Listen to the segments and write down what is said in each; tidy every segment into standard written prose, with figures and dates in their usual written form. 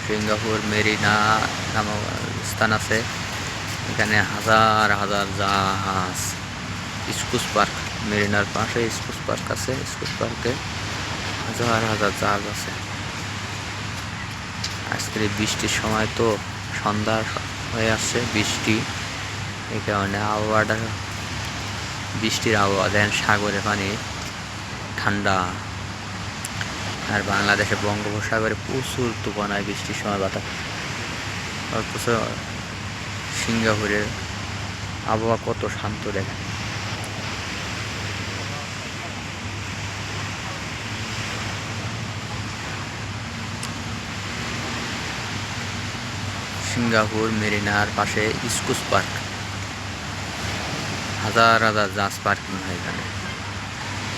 Singapore Marina নাম স্থান আছে। এখানে হাজার হাজার জাহাজ। স্কুস পার্ক, মেরিনার পাশে স্কুস পার্ক আছে। স্কুস পার্কে হাজার হাজার জাহাজ আছে। আজকের বৃষ্টির সময় তো সন্ধ্যা হয়ে আসছে, বৃষ্টি, এই কারণে আবহাওয়াটা বৃষ্টির আবহাওয়া। দেন সাগরে পানি ঠান্ডা। আর বাংলাদেশে বঙ্গোপসাগরে প্রচুর তুফান হয় বৃষ্টির সময়, বাতাস। অথচ সিঙ্গাপুরের আবহাওয়া কত শান্ত দেখেন। সিঙ্গাপুর মেরিনার পাশে স্কুস পার্ক, হাজার হাজার জাহাজ পার্কিং হয় এখানে,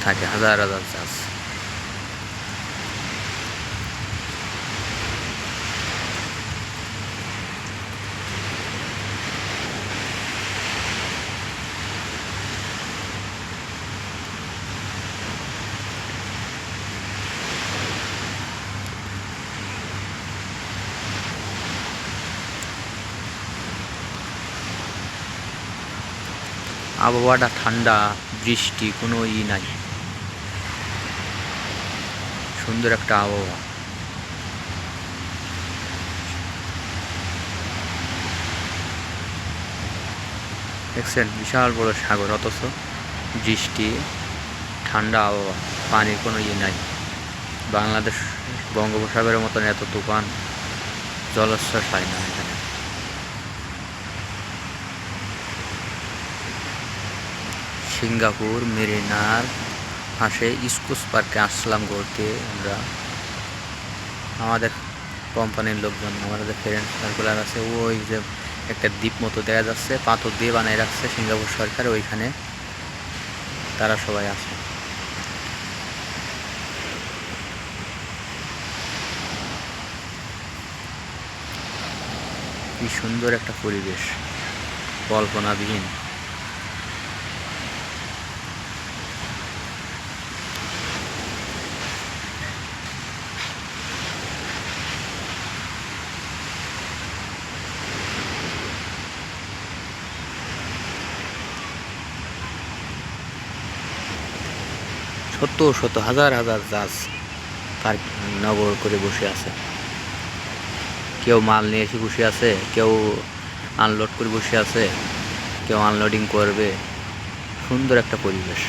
থাকে হাজার হাজার জাহাজ। আবহাওয়াটা ঠান্ডা, বৃষ্টি, কোনো নাই, সুন্দর একটা আবহাওয়া। দেখছেন বিশাল বড় সাগর, অথচ বৃষ্টি, ঠান্ডা আবহাওয়া, পানির কোনো নাই। বাংলাদেশ বঙ্গোপসাগরের মতন এত তুফান, জলোচ্ছ্বাস হয় না এখানে। সিঙ্গাপুর মেরিনার পাশে স্কুস পার্কে আসলাম ঘুরতে আমরা। আমাদের কোম্পানির লোকজন, আমাদের ফ্রেন্ড সার্কুলার আছে। ওই যে একটা দ্বীপ মতো দেখা যাচ্ছে, পাথর দিয়ে বানিয়ে রাখছে সিঙ্গাপুর সরকার, ওইখানে তারা সবাই আসে। কি সুন্দর একটা পরিবেশ, কল্পনাবিহীন। শত শত হাজার হাজার জাহাজ পার্ক নগর করে বসে আছে। কেউ মাল নিয়ে এসে বসে আছে, কেউ আনলোড করে বসে আছে, কেউ আনলোডিং করবে। সুন্দর একটা পরিবেশ।